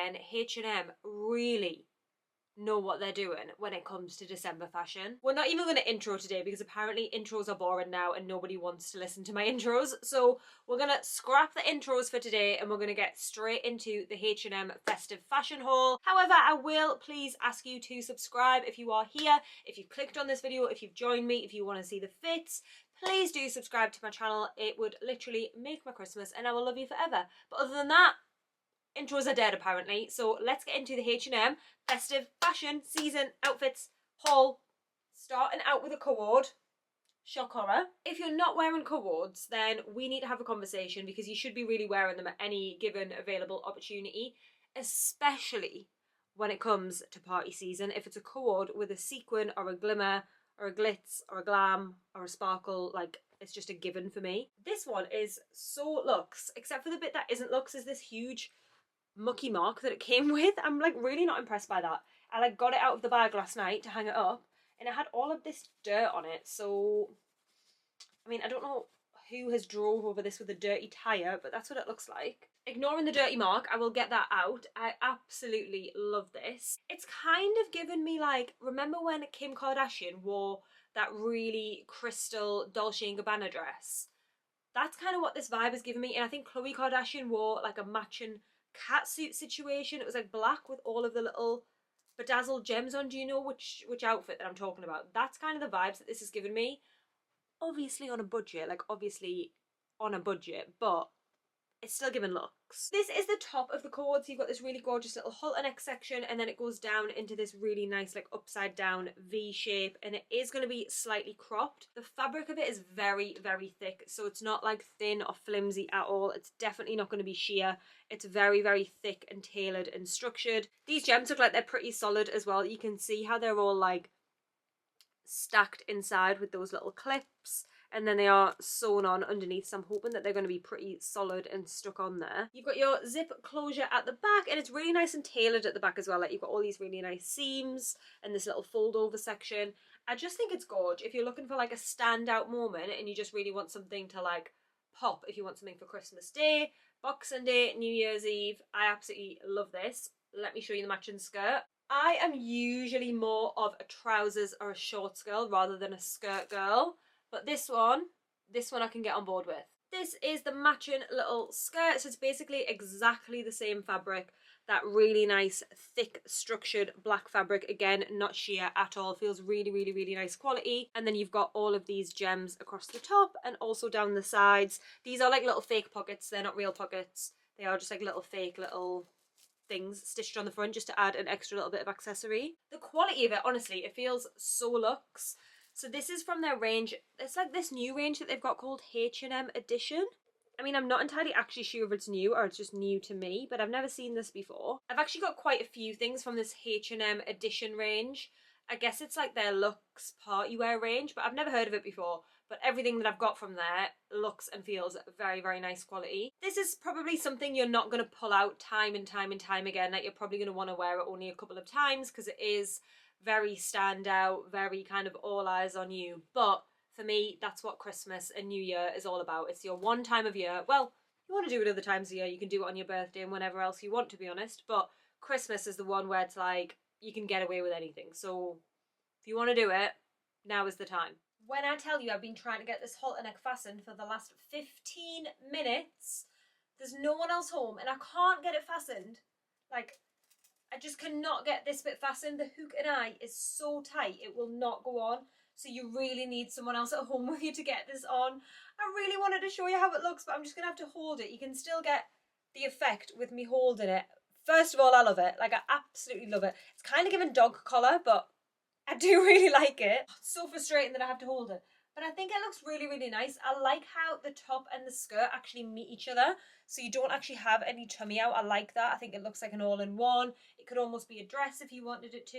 again, H&M really know what they're doing when it comes to December fashion. We're not even going to intro today because apparently intros are boring now and nobody wants to listen to my intros. So we're going to scrap the intros for today and we're going to get straight into the H&M festive fashion haul. However, I will please ask you to subscribe if you are here, if you've clicked on this video, if you've joined me, if you want to see the fits. Please do subscribe to my channel. It would literally make my Christmas and I will love you forever. But other than that, intros are dead apparently, so let's get into the H&M festive fashion season outfits haul. Starting out with a cord. Shock horror. If you're not wearing cords, then we need to have a conversation because you should be really wearing them at any given available opportunity, especially when it comes to party season. If it's a cord with a sequin or a glimmer or a glitz or a glam or a sparkle, like, it's just a given for me. This one is so luxe, except for the bit that isn't luxe is this huge mucky mark that it came with. I'm like really not impressed by that. I like got it out of the bag last night to hang it up and it had all of this dirt on it, so I mean I don't know who has drove over this with a dirty tyre, but that's what it looks like. Ignoring the dirty mark, I will get that out. I absolutely love this. It's kind of given me like, remember when Kim Kardashian wore that really crystal Dolce & Gabbana dress? That's kind of what this vibe is giving me. And I think Khloe Kardashian wore like a matching catsuit situation. It was like black with all of the little bedazzled gems on. Do you know which outfit that I'm talking about? That's kind of the vibes that this has given me. Obviously on a budget, but it's still giving looks. This is the top of the cord, so you've got this really gorgeous little halter neck section and then it goes down into this really nice like upside down V shape, and it is going to be slightly cropped. The fabric of it is very, very thick, so it's not like thin or flimsy at all. It's definitely not going to be sheer. It's very, very thick and tailored and structured. These gems look like they're pretty solid as well. You can see how they're all like stacked inside with those little clips, and then they are sewn on underneath, so I'm hoping that they're going to be pretty solid and stuck on there. You've got your zip closure at the back, and it's really nice and tailored at the back as well. Like you've got all these really nice seams and this little fold over section. I just think it's gorgeous. If you're looking for like a standout moment and you just really want something to like pop, if you want something for Christmas Day, Boxing Day, New Year's Eve, I absolutely love this. Let me show you the matching skirt. I am usually more of a trousers or a shorts girl rather than a skirt girl, but this one I can get on board with. This is the matching little skirt, so it's basically exactly the same fabric, that really nice thick structured black fabric, again not sheer at all, feels really, really, really nice quality. And then you've got all of these gems across the top and also down the sides. These are like little fake pockets, they're not real pockets, they are just like little fake little things stitched on the front just to add an extra little bit of accessory. The quality of it, honestly, it feels so luxe. So this is from their range. It's like this new range that they've got called H&M Edition. I mean, I'm not entirely actually sure if it's new or it's just new to me, but I've never seen this before. I've actually got quite a few things from this H&M Edition range. I guess it's like their luxe party wear range, but I've never heard of it before. But everything that I've got from there looks and feels very, very nice quality. This is probably something you're not going to pull out time and time and time again. Like, you're probably going to want to wear it only a couple of times because it is very standout, very kind of all eyes on you. But for me, that's what Christmas and New Year is all about. It's your one time of year. Well, you want to do it other times of year. You can do it on your birthday and whenever else you want, to be honest. But Christmas is the one where it's like, you can get away with anything. So if you want to do it, now is the time. When I tell you I've been trying to get this halter neck fastened for the last 15 minutes, there's no one else home and I can't get it fastened. Like, I just cannot get this bit fastened. The hook and eye is so tight, it will not go on. So you really need someone else at home with you to get this on. I really wanted to show you how it looks, but I'm just going to have to hold it. You can still get the effect with me holding it. First of all, I love it. Like, I absolutely love it. It's kind of giving dog collar, but I do really like it. It's so frustrating that I have to hold it. But I think it looks really, really nice. I like how the top and the skirt actually meet each other, so you don't actually have any tummy out. I like that. I think it looks like an all-in-one. It could almost be a dress if you wanted it to.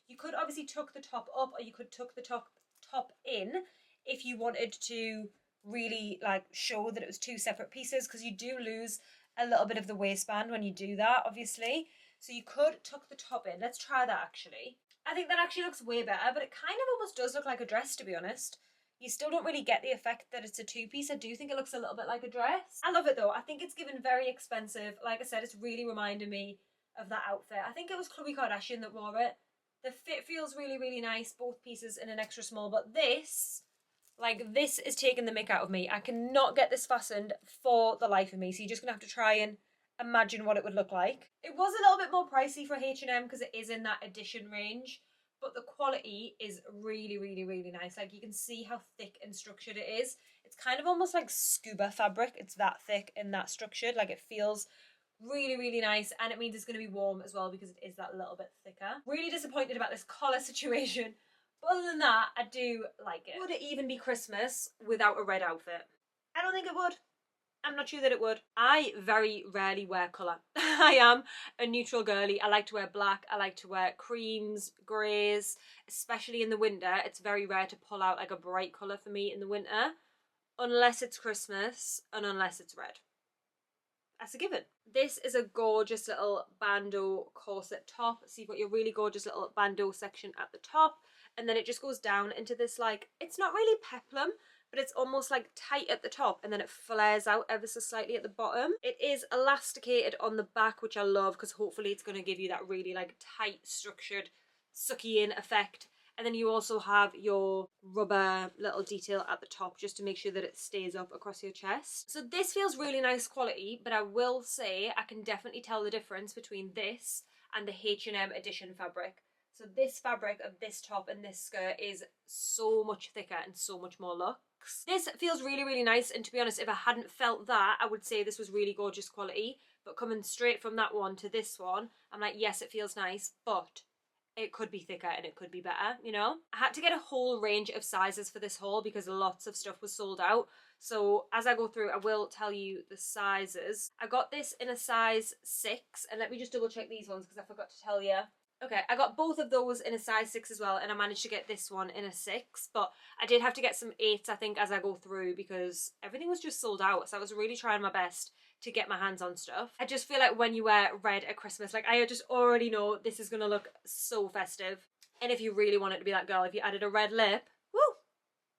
You could obviously tuck the top up, or you could tuck the top in if you wanted to really like show that it was two separate pieces, because you do lose a little bit of the waistband when you do that, obviously. So you could tuck the top in. Let's try that actually. I think that actually looks way better, but it kind of almost does look like a dress, to be honest. You still don't really get the effect that it's a two-piece. I do think it looks a little bit like a dress. I love it though. I think it's given very expensive. Like I said, it's really reminding me of that outfit. I think it was Khloe Kardashian that wore it. The fit feels really, really nice, both pieces in an extra small, but this, like, this is taking the mick out of me. I cannot get this fastened for the life of me, so you're just gonna have to try and imagine what it would look like. It was a little bit more pricey for H&M because it is in that edition range, but the quality is really, really, really nice. Like, you can see how thick and structured it is. It's kind of almost like scuba fabric. It's that thick and that structured. Like, it feels really, really nice, and it means it's going to be warm as well because it is that little bit thicker. Really disappointed about this collar situation, but other than that, I do like it. Would it even be Christmas without a red outfit? I don't think it would. I'm not sure that it would. I very rarely wear colour. I am a neutral girly. I like to wear black. I like to wear creams, greys, especially in the winter. It's very rare to pull out like a bright colour for me in the winter, unless it's Christmas and unless it's red. That's a given. This is a gorgeous little bandeau corset top. So you've got your really gorgeous little bandeau section at the top, and then it just goes down into this, like, it's not really peplum, but it's almost like tight at the top, and then it flares out ever so slightly at the bottom. It is elasticated on the back, which I love because hopefully it's going to give you that really like tight, structured, sucky in effect. And then you also have your rubber little detail at the top just to make sure that it stays up across your chest. So this feels really nice quality, but I will say I can definitely tell the difference between this and the H&M edition fabric. So this fabric of this top and this skirt is so much thicker and so much more luxe. This feels really, really nice, and to be honest, if I hadn't felt that, I would say this was really gorgeous quality. But coming straight from that one to this one, I'm like, yes, it feels nice, but it could be thicker and it could be better, you know? I had to get a whole range of sizes for this haul because lots of stuff was sold out. So as I go through, I will tell you the sizes. I got this in a size 6, and let me just double check these ones because I forgot to tell you. Okay, I got both of those in a size 6 as well, and I managed to get this one in a 6, but I did have to get some 8s, I think, as I go through because everything was just sold out, so I was really trying my best to get my hands on stuff. I just feel like when you wear red at Christmas, like, I just already know this is going to look so festive. And if you really want it to be that girl, if you added a red lip, woo,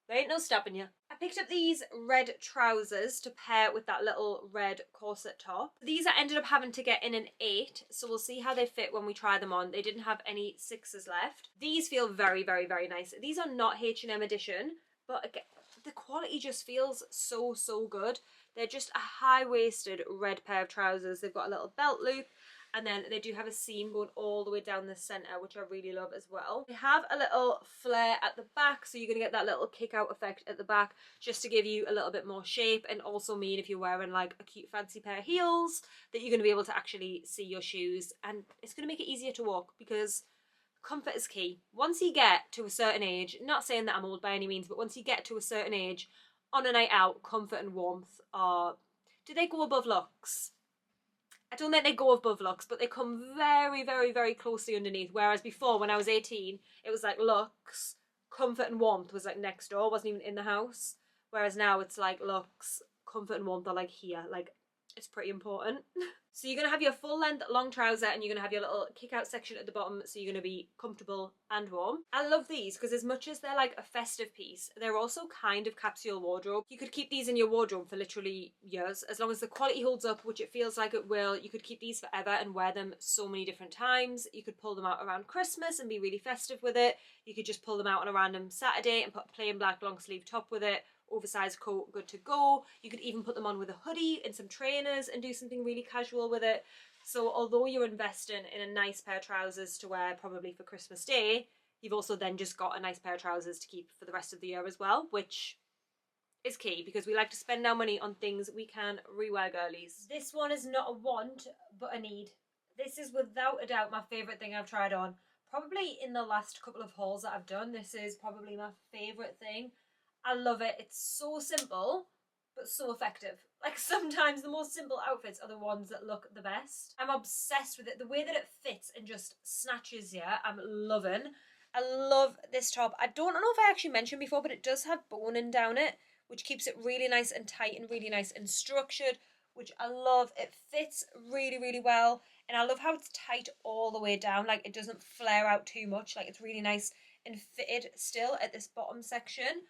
there ain't no stopping you. I picked up these red trousers to pair with that little red corset top. These I ended up having to get in an 8, so we'll see how they fit when we try them on. They didn't have any 6s left. These feel very, very, very nice. These are not H&M edition, but again, the quality just feels so, so good. They're just a high-waisted red pair of trousers. They've got a little belt loop, and then they do have a seam going all the way down the centre, which I really love as well. They have a little flare at the back, so you're going to get that little kick-out effect at the back, just to give you a little bit more shape, and also mean if you're wearing like a cute fancy pair of heels, that you're going to be able to actually see your shoes, and it's going to make it easier to walk because comfort is key. Once you get to a certain age, not saying that I'm old by any means, but once you get to a certain age, on a night out, comfort and warmth are... do they go above looks? I don't think they go above looks, but they come very, very, very closely underneath. Whereas before, when I was 18, it was like looks, comfort and warmth was like next door, wasn't even in the house. Whereas now it's like looks, comfort and warmth are like here. Like, it's pretty important. So you're going to have your full length long trouser, and you're going to have your little kick out section at the bottom, so you're going to be comfortable and warm. I love these because as much as they're like a festive piece, they're also kind of capsule wardrobe. You could keep these in your wardrobe for literally years. As long as the quality holds up, which it feels like it will, you could keep these forever and wear them so many different times. You could pull them out around Christmas and be really festive with it. You could just pull them out on a random Saturday and put a plain black long sleeve top with it. Oversized coat, good to go. You could even put them on with a hoodie and some trainers and do something really casual with it. So although you're investing in a nice pair of trousers to wear probably for Christmas Day, you've also then just got a nice pair of trousers to keep for the rest of the year as well, which is key because we like to spend our money on things we can rewear, girlies. This one is not a want, but a need. This is without a doubt my favourite thing I've tried on. Probably in the last couple of hauls that I've done, this is probably my favourite thing. I love it. It's so simple, but so effective. Like, sometimes the most simple outfits are the ones that look the best. I'm obsessed with it. The way that it fits and just snatches you, I'm loving. I love this top. I don't know if I actually mentioned before, but it does have boning down it, which keeps it really nice and tight and really nice and structured, which I love. It fits really, really well. And I love how it's tight all the way down. Like, it doesn't flare out too much. Like, it's really nice and fitted still at this bottom section.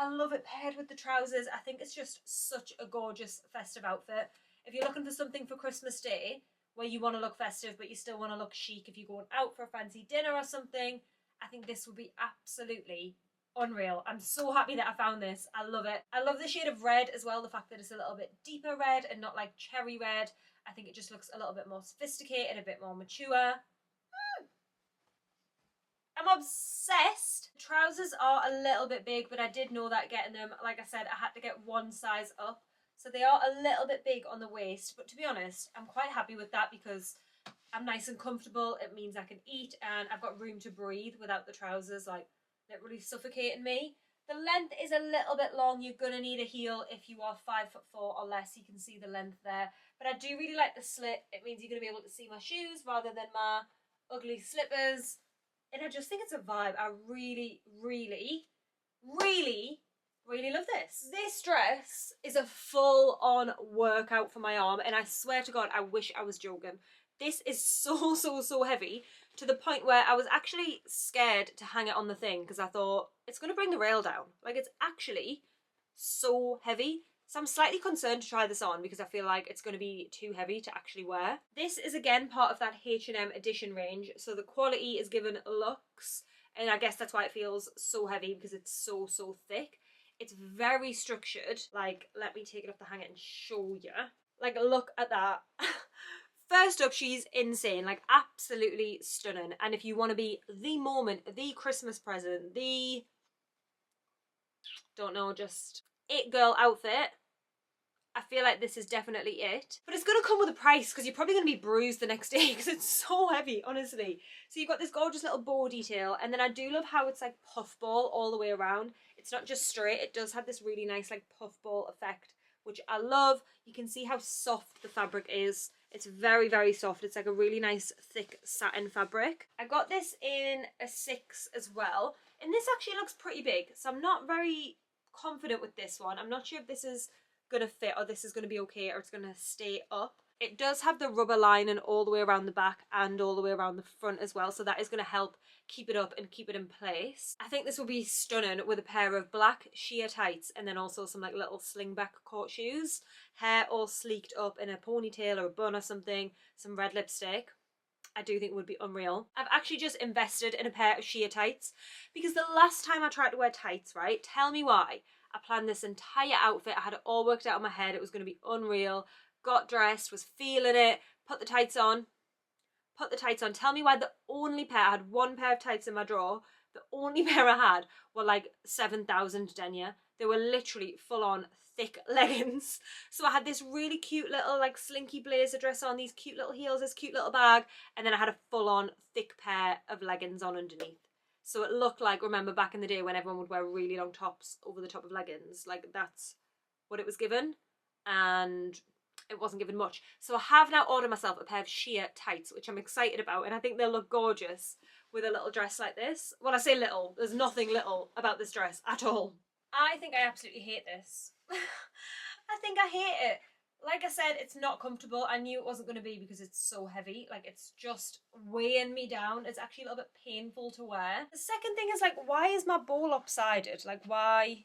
I love it paired with the trousers. I think it's just such a gorgeous festive outfit. If you're looking for something for Christmas Day where you want to look festive but you still want to look chic if you're going out for a fancy dinner or something. I think this would be absolutely unreal. I'm so happy that I found this. I love it. I love the shade of red as well, the fact that it's a little bit deeper red and not like cherry red. I think it just looks a little bit more sophisticated, a bit more mature. I'm obsessed. The trousers are a little bit big, but I did know that getting them. Like I said, I had to get one size up. So they are a little bit big on the waist, but to be honest, I'm quite happy with that because I'm nice and comfortable. It means I can eat and I've got room to breathe without the trousers like literally suffocating me. The length is a little bit long. You're going to need a heel if you are 5'4" or less. You can see the length there. But I do really like the slit. It means you're going to be able to see my shoes rather than my ugly slippers. And I just think it's a vibe. I really, really, really, really love this. This dress is a full-on workout for my arm, and I swear to God, I wish I was joking. This is so, so, so heavy to the point where I was actually scared to hang it on the thing because I thought it's going to bring the rail down. Like, it's actually so heavy. So I'm slightly concerned to try this on because I feel like it's going to be too heavy to actually wear. This is again part of that H&M edition range. So the quality is given luxe, and I guess that's why it feels so heavy because it's so, so thick. It's very structured. Like, let me take it off the hanger and show you. Like, look at that. First up, she's insane, like absolutely stunning. And if you want to be the moment, the Christmas present, the, don't know, just it girl outfit, I feel like this is definitely it. But it's going to come with a price because you're probably going to be bruised the next day because it's so heavy, honestly. So you've got this gorgeous little bow detail, and then I do love how it's like puffball all the way around. It's not just straight, it does have this really nice like puffball effect, which I love. You can see how soft the fabric is. It's very, very soft. It's like a really nice thick satin fabric. I got this in a 6 as well, and this actually looks pretty big, so I'm not very confident with this one. I'm not sure if this is going to fit or this is going to be okay or it's going to stay up. It does have the rubber lining all the way around the back and all the way around the front as well, so that is going to help keep it up and keep it in place. I think this will be stunning with a pair of black sheer tights and then also some like little slingback court shoes, hair all sleeked up in a ponytail or a bun or something, some red lipstick. I do think it would be unreal. I've actually just invested in a pair of sheer tights because the last time I tried to wear tights, right, tell me why, I planned this entire outfit, I had it all worked out in my head, it was going to be unreal, got dressed, was feeling it, put the tights on, tell me why the only pair, I had one pair of tights in my drawer, the only pair I had were like 7,000 denier. They were literally full on thick leggings. So I had this really cute little like slinky blazer dress on, these cute little heels, this cute little bag, and then I had a full on thick pair of leggings on underneath. So it looked like, remember back in the day when everyone would wear really long tops over the top of leggings, like that's what it was given, and it wasn't given much. So I have now ordered myself a pair of sheer tights, which I'm excited about, and I think they'll look gorgeous with a little dress like this. Well, I say little, there's nothing little about this dress at all. I think I absolutely hate this. I think I hate it. Like I said, it's not comfortable. I knew it wasn't going to be because it's so heavy. Like, it's just weighing me down. It's actually a little bit painful to wear. The second thing is, like, why is my bow lopsided? Like, why?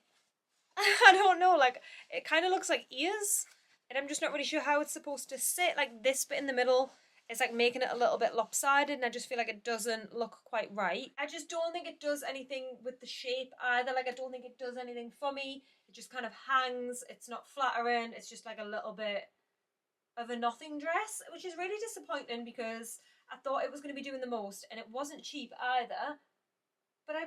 I don't know. Like, it kind of looks like ears, and I'm just not really sure how it's supposed to sit. Like, this bit in the middle is, like, making it a little bit lopsided, and I just feel like it doesn't look quite right. I just don't think it does anything with the shape either. Like, I don't think it does anything for me. It just kind of hangs. It's not flattering. It's just like a little bit of a nothing dress, which is really disappointing because I thought it was going to be doing the most, and it wasn't cheap either. But I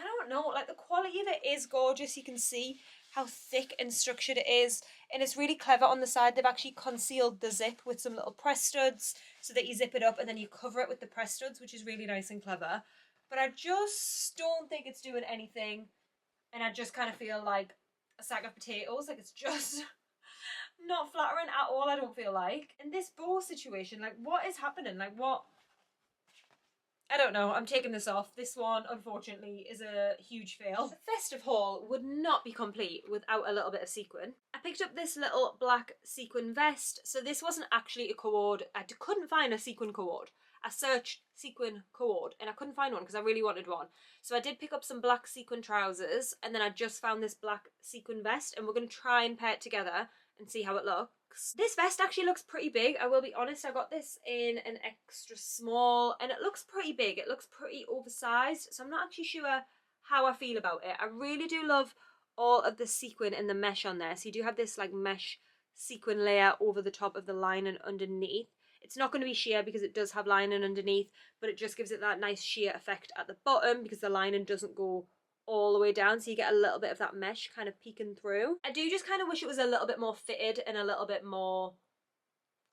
don't know, like the quality of it is gorgeous. You can see how thick and structured it is, and it's really clever on the side. They've actually concealed the zip with some little press studs so that you zip it up and then you cover it with the press studs, which is really nice and clever. But I just don't think it's doing anything, and I just kind of feel like a sack of potatoes. Like, it's just not flattering at all, I don't feel like. In this bow situation, like, what is happening? Like, what? I don't know. I'm taking this off. This one, unfortunately, is a huge fail. The festive haul would not be complete without a little bit of sequin. I picked up this little black sequin vest. So this wasn't actually a cord. I couldn't find a sequin cord. I searched sequin cord and I couldn't find one because I really wanted one. So I did pick up some black sequin trousers, and then I just found this black sequin vest, and we're going to try and pair it together and see how it looks. looks. This vest actually looks pretty big, I will be honest. I got this in an extra small and it looks pretty big. It looks pretty oversized, so I'm not actually sure how I feel about it. I really do love all of the sequin and the mesh on there. So you do have this like mesh sequin layer over the top of the lining underneath. It's not going to be sheer because it does have lining underneath, but it just gives it that nice sheer effect at the bottom because the lining doesn't go all the way down, so you get a little bit of that mesh kind of peeking through. I do just kind of wish it was a little bit more fitted and a little bit more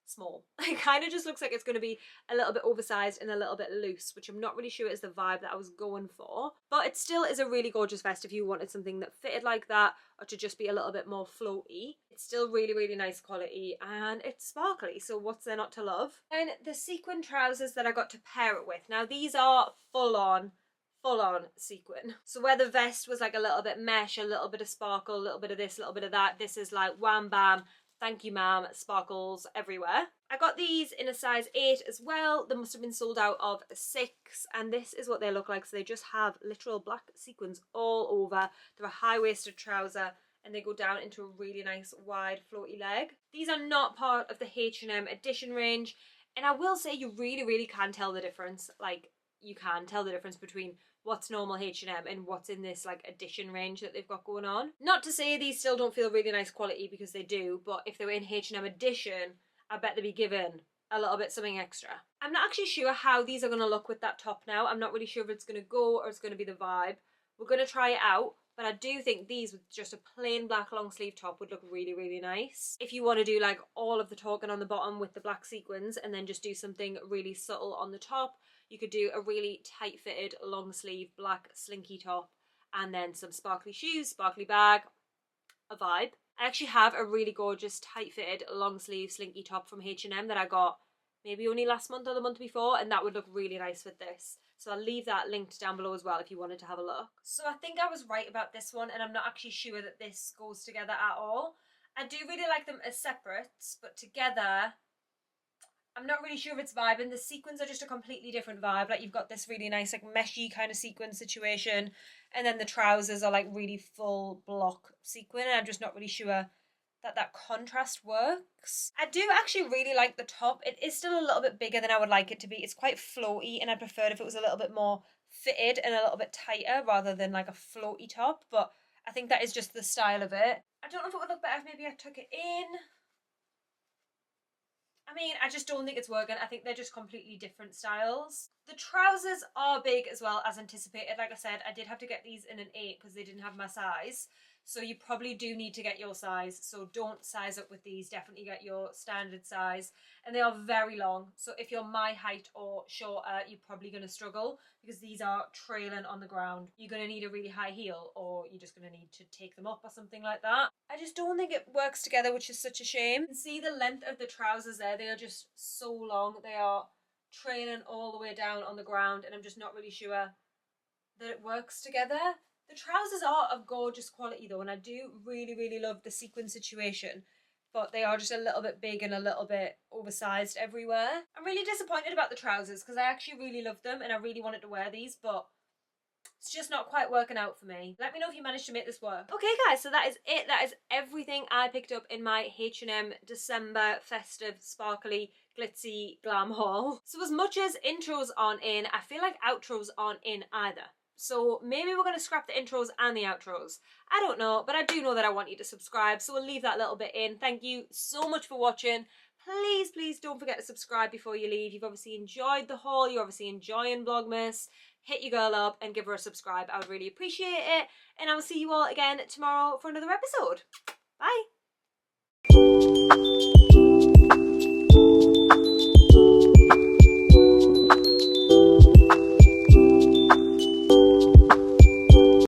small. It kind of just looks like it's going to be a little bit oversized and a little bit loose, which I'm not really sure is the vibe that I was going for. But it still is a really gorgeous vest if you wanted something that fitted like that or to just be a little bit more floaty. It's still really, really nice quality and it's sparkly, so what's there not to love? And the sequin trousers that I got to pair it with. Now these are full on sequin. So where the vest was like a little bit mesh, a little bit of sparkle, a little bit of this, a little bit of that, this is like wham bam, thank you ma'am, sparkles everywhere. I got these in a size 8 as well. They must have been sold out of a 6, and this is what they look like. So they just have literal black sequins all over. They're a high-waisted trouser and they go down into a really nice wide floaty leg. These are not part of the H&M edition range, and I will say you really, really can tell the difference. Like, you can tell the difference between what's normal H&M and what's in this like edition range that they've got going on. Not to say these still don't feel really nice quality, because they do, but if they were in H&M edition, I bet they'd be given a little bit something extra. I'm not actually sure how these are going to look with that top now. I'm not really sure if it's going to go or it's going to be the vibe. We're going to try it out, but I do think these with just a plain black long sleeve top would look really, really nice. If you want to do like all of the talking on the bottom with the black sequins and then just do something really subtle on the top, you could do a really tight fitted long sleeve black slinky top and then some sparkly shoes, sparkly bag, a vibe. I actually have a really gorgeous tight fitted long sleeve slinky top from H&M that I got maybe only last month or the month before, and that would look really nice with this. So I'll leave that linked down below as well if you wanted to have a look. So I think I was right about this one, and I'm not actually sure that this goes together at all. I do really like them as separates, but together I'm not really sure if it's vibing. The sequins are just a completely different vibe. Like, you've got this really nice like meshy kind of sequin situation, and then the trousers are like really full block sequin, and I'm just not really sure that that contrast works. I do actually really like the top. It is still a little bit bigger than I would like it to be. It's quite floaty, and I'd prefer if it was a little bit more fitted and a little bit tighter rather than like a floaty top, but I think that is just the style of it. I don't know if it would look better if maybe I took it in. I mean, I just don't think it's working. I think they're just completely different styles. The trousers are big as well as anticipated. Like I said, I did have to get these in an 8 because they didn't have my size. So you probably do need to get your size. So don't size up with these. Definitely get your standard size. And they are very long. So if you're my height or shorter, you're probably going to struggle because these are trailing on the ground. You're going to need a really high heel, or you're just going to need to take them up or something like that. I just don't think it works together, which is such a shame. You can see the length of the trousers there. They are just so long. They are trailing all the way down on the ground, and I'm just not really sure that it works together. The trousers are of gorgeous quality though, and I do really, really love the sequin situation, but they are just a little bit big and a little bit oversized everywhere. I'm really disappointed about the trousers because I actually really love them and I really wanted to wear these, but it's just not quite working out for me. Let me know if you managed to make this work. Okay guys, so that is it. That is everything I picked up in my H&M December festive sparkly glitzy glam haul. So as much as intros aren't in, I feel like outros aren't in either. So maybe we're going to scrap the intros and the outros. I don't know, but I do know that I want you to subscribe, so we'll leave that little bit in. Thank you so much for watching. Please, please don't forget to subscribe before you leave. You've obviously enjoyed the haul. You're obviously enjoying Vlogmas. Hit your girl up and give her a subscribe. I would really appreciate it. And I will see you all again tomorrow for another episode. Bye.